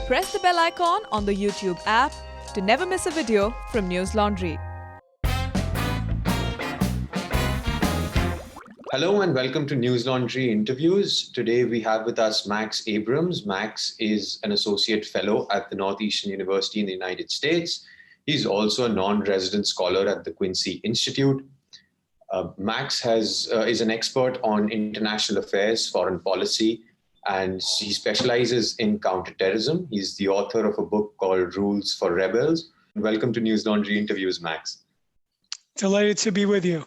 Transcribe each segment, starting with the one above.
Press the bell icon on the YouTube app to never miss a video from News Laundry. Hello and welcome to News Laundry Interviews. Today we have with us Max Abrahms. Max is an associate fellow at the Northeastern University in the United States. He's also a non-resident scholar at the Quincy Institute. Max is an expert on international affairs, foreign policy, and he specializes in counterterrorism. He's the author of a book called Rules for Rebels. Welcome to News Laundry Interviews, Max. Delighted to be with you.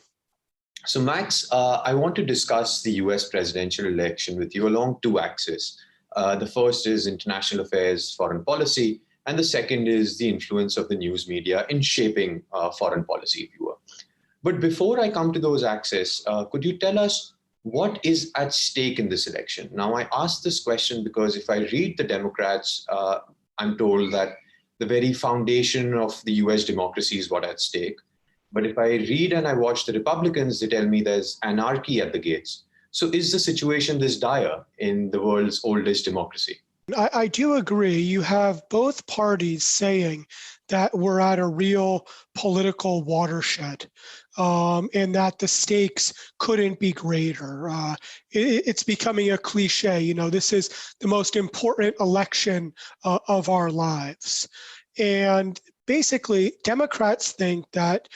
So, Max, I want to discuss the US presidential election with you along two axes. The first is international affairs, foreign policy, and the second is the influence of the news media in shaping foreign policy, if you will. But before I come to those axes, could you tell us what is at stake in this election? Now, I ask this question because if I read the Democrats, I'm told that the very foundation of the US democracy is what at stake. But if I read and I watch the Republicans, they tell me there's anarchy at the gates. So is the situation this dire in the world's oldest democracy? I do agree. You have both parties saying that we're at a real political watershed and that the stakes couldn't be greater. It's becoming a cliche. You know, this is the most important election of our lives. And basically, Democrats think that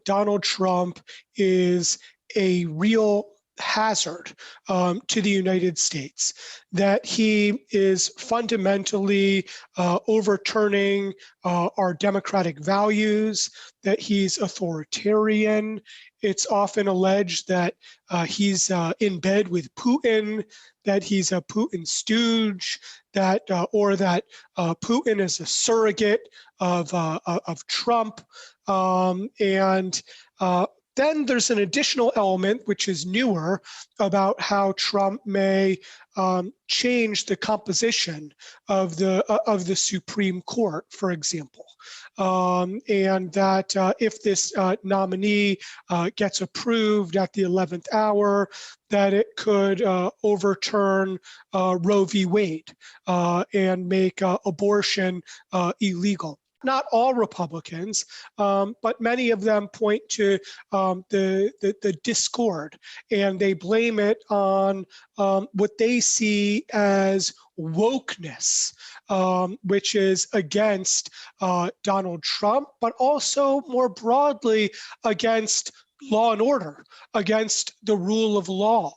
Donald Trump is a real hazard to the United States, that he is fundamentally overturning our democratic values, that he's authoritarian. It's often alleged that he's in bed with Putin, that he's a Putin stooge, that Putin is a surrogate of Trump, and then there's an additional element, which is newer, about how Trump may change the composition of the Supreme Court, for example, and that if this nominee gets approved at the 11th hour, that it could overturn Roe v. Wade and make abortion illegal. Not all Republicans, but many of them point to the discord, and they blame it on what they see as wokeness, which is against Donald Trump, but also more broadly against law and order, against the rule of law.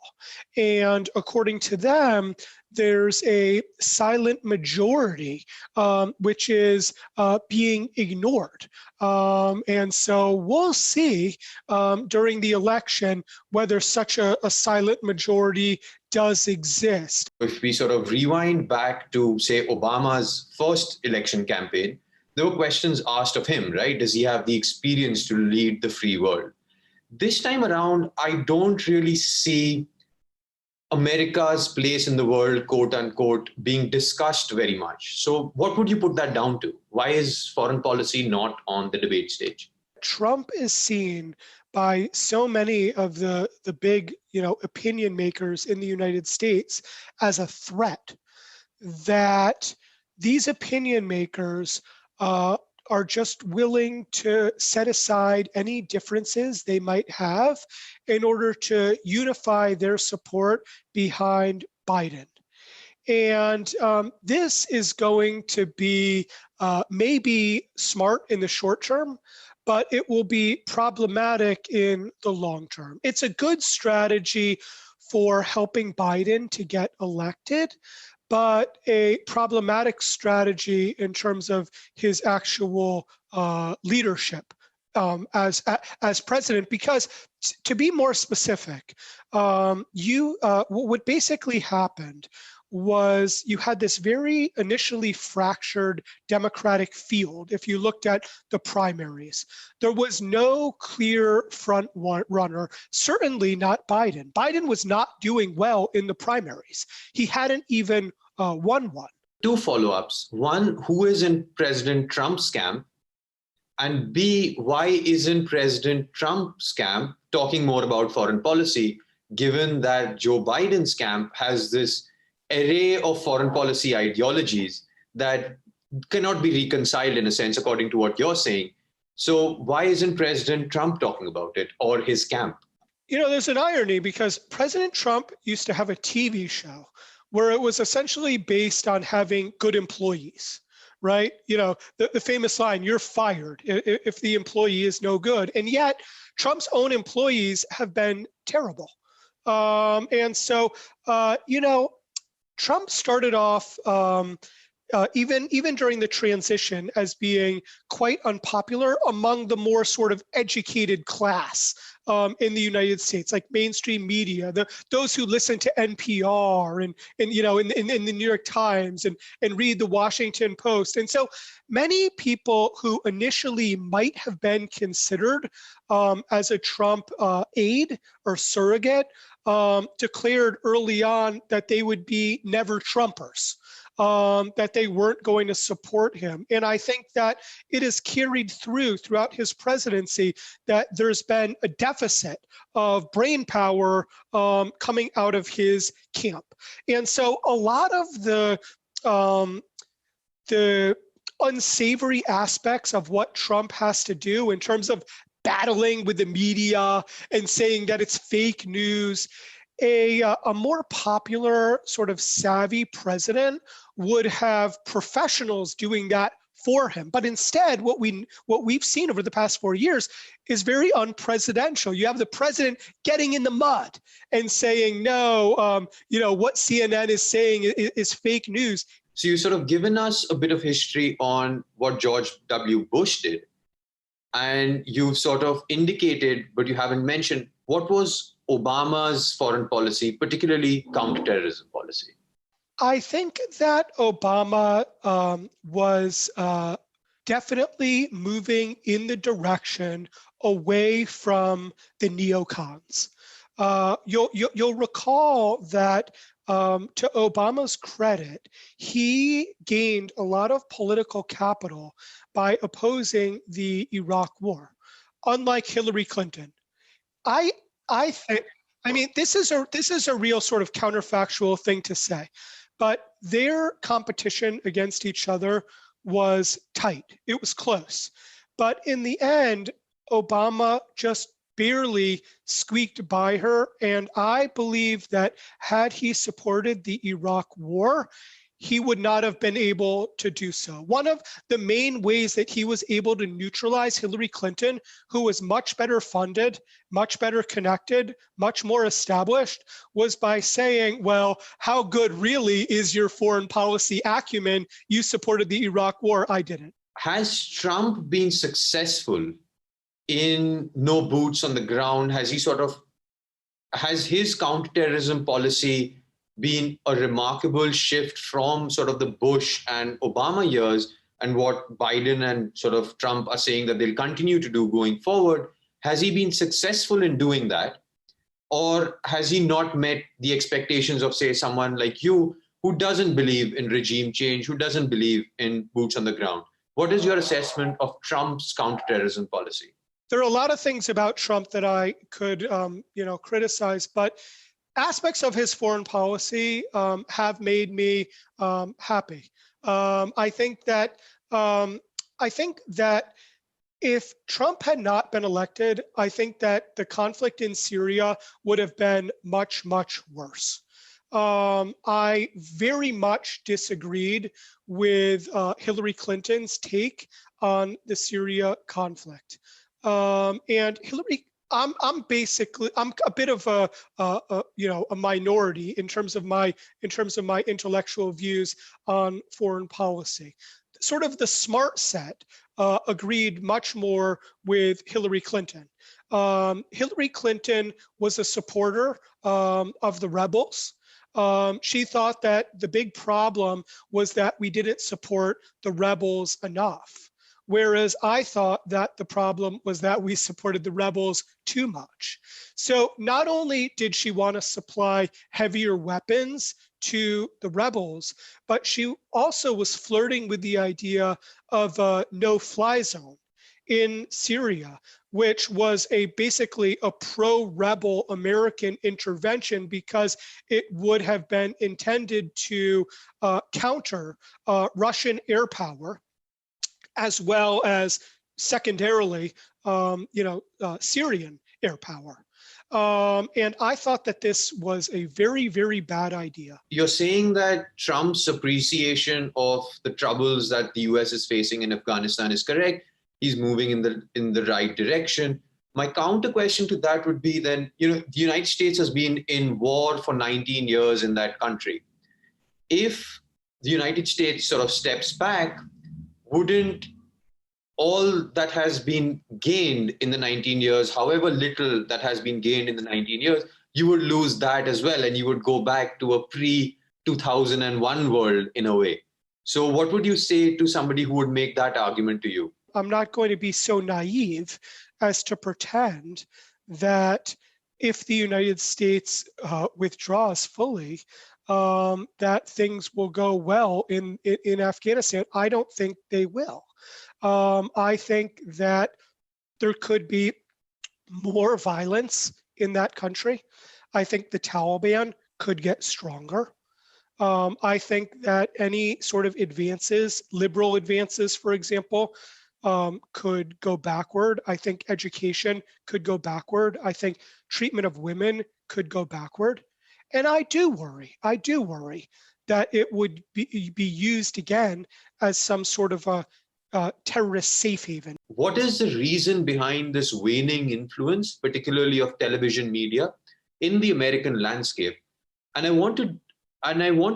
And according to them, there's a silent majority, which is being ignored. And so we'll see during the election whether such a silent majority does exist. If we sort of rewind back to, say, Obama's first election campaign, there were questions asked of him, right? Does he have the experience to lead the free world? This time around, I don't really see America's place in the world, quote unquote, being discussed very much. So what would you put that down to? Why is foreign policy not on the debate stage? Trump is seen by so many of the big, opinion makers in the United States as a threat, that these opinion makers are just willing to set aside any differences they might have in order to unify their support behind Biden. And this is going to be maybe smart in the short term, but it will be problematic in the long term. It's a good strategy for helping Biden to get elected, but a problematic strategy in terms of his actual leadership as president. Because to be more specific, what basically happened was you had this very initially fractured Democratic field. If you looked at the primaries, there was no clear front runner, certainly not Biden. Biden was not doing well in the primaries. He hadn't even won one. Two follow-ups. One, who is in President Trump's camp? And B, why isn't President Trump's camp talking more about foreign policy, given that Joe Biden's camp has this array of foreign policy ideologies that cannot be reconciled in a sense, according to what you're saying. So why isn't President Trump talking about it, or his camp? There's an irony because President Trump used to have a TV show where it was essentially based on having good employees, right? The famous line, "You're fired if the employee is no good." And yet Trump's own employees have been terrible. And so, Trump started off even during the transition as being quite unpopular among the more sort of educated class in the United States, like mainstream media, those who listen to NPR and in the New York Times and read the Washington Post. And so many people who initially might have been considered as a Trump aide or surrogate declared early on that they would be never Trumpers. That they weren't going to support him. And I think that it is carried throughout his presidency that there's been a deficit of brain power coming out of his camp. And so a lot of the unsavory aspects of what Trump has to do in terms of battling with the media and saying that it's fake news, a more popular, sort of savvy president would have professionals doing that for him. But instead, what we've seen over the past 4 years is very unpresidential. You have the president getting in the mud and saying, no, what CNN is saying is fake news. So you've sort of given us a bit of history on what George W. Bush did. And you've sort of indicated, but you haven't mentioned, what was Obama's foreign policy, particularly counterterrorism policy? I think that Obama was definitely moving in the direction away from the neocons. You'll recall that to Obama's credit, he gained a lot of political capital by opposing the Iraq War, unlike Hillary Clinton. I think, this is a real sort of counterfactual thing to say, but their competition against each other was tight. It was close. But in the end, Obama just barely squeaked by her. And I believe that had he supported the Iraq War, he would not have been able to do so. One of the main ways that he was able to neutralize Hillary Clinton, who was much better funded, much better connected, much more established, was by saying, well, how good really is your foreign policy acumen? You supported the Iraq War, I didn't. Has Trump been successful in no boots on the ground? Has his counterterrorism policy been a remarkable shift from sort of the Bush and Obama years and what Biden and sort of Trump are saying that they'll continue to do going forward? Has he been successful in doing that? Or has he not met the expectations of, say, someone like you who doesn't believe in regime change, who doesn't believe in boots on the ground? What is your assessment of Trump's counterterrorism policy? There are a lot of things about Trump that I could, criticize, but aspects of his foreign policy have made me happy. I think that if Trump had not been elected, I think that the conflict in Syria would have been much, much worse. I very much disagreed with Hillary Clinton's take on the Syria conflict. And Hillary, I'm a bit of a minority in terms of my intellectual views on foreign policy. Sort of the smart set agreed much more with Hillary Clinton. Hillary Clinton was a supporter of the rebels. She thought that the big problem was that we didn't support the rebels enough. Whereas I thought that the problem was that we supported the rebels too much. So not only did she want to supply heavier weapons to the rebels, but she also was flirting with the idea of a no-fly zone. in Syria, which was basically a pro-rebel American intervention because it would have been intended to counter Russian air power, as well as secondarily, Syrian air power. And I thought that this was a very, very bad idea. You're saying that Trump's appreciation of the troubles that the US is facing in Afghanistan is correct. He's moving in the right direction. My counter question to that would be then, the United States has been in war for 19 years in that country. If the United States sort of steps back, wouldn't all that has been gained in the 19 years, however little that has been gained in the 19 years, you would lose that as well, and you would go back to a pre-2001 world in a way. So what would you say to somebody who would make that argument to you? I'm not going to be so naive as to pretend that if the United States withdraws fully, that things will go well in Afghanistan. I don't think they will. I think that there could be more violence in that country. I think the Taliban could get stronger. I think that any sort of advances, liberal advances, for example, could go backward. I think education could go backward. I think treatment of women could go backward. And I do worry that it would be used again as some sort of a terrorist safe haven. What is the reason behind this waning influence, particularly of television media, in the American landscape? And I want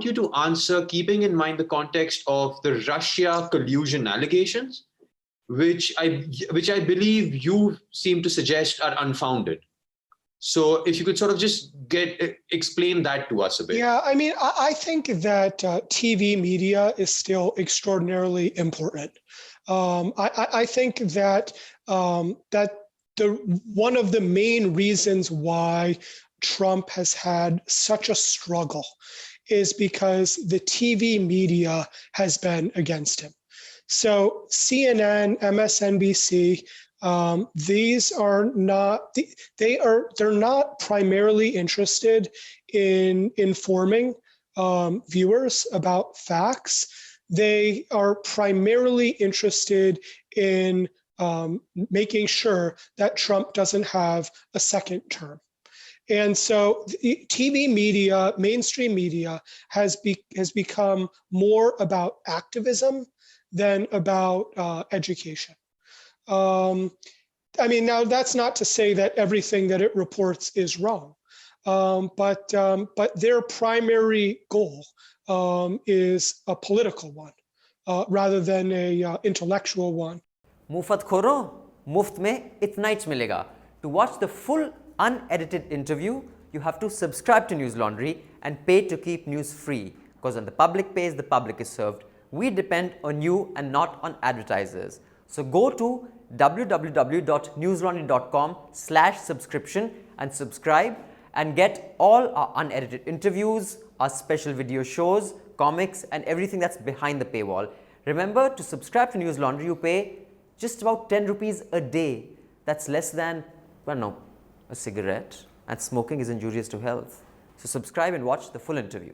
you to answer, keeping in mind the context of the Russia collusion allegations, which I believe you seem to suggest are unfounded. So if you could sort of just explain that to us a bit. Yeah, I mean, I think that TV media is still extraordinarily important. I think that one of the main reasons why Trump has had such a struggle is because the TV media has been against him. So CNN, MSNBC, these are not, they're not primarily interested in informing viewers about facts. They are primarily interested in making sure that Trump doesn't have a second term. And so TV media, mainstream media has become more about activism than about education. I mean, now that's not to say that everything that it reports is wrong, but their primary goal is a political one rather than a intellectual one. मुफ्त खोरों, मुफ्त में इतना ही मिलेगा. To watch the full unedited interview, you have to subscribe to News Laundry and pay to keep news free. Because when the public pays, the public is served. We depend on you and not on advertisers. So go to www.newslaundry.com/subscription and subscribe and get all our unedited interviews, our special video shows, comics, and everything that's behind the paywall. Remember, to subscribe to News Laundry, you pay just about 10 rupees a day. That's less than, well, no, a cigarette, and smoking is injurious to health. So subscribe and watch the full interview.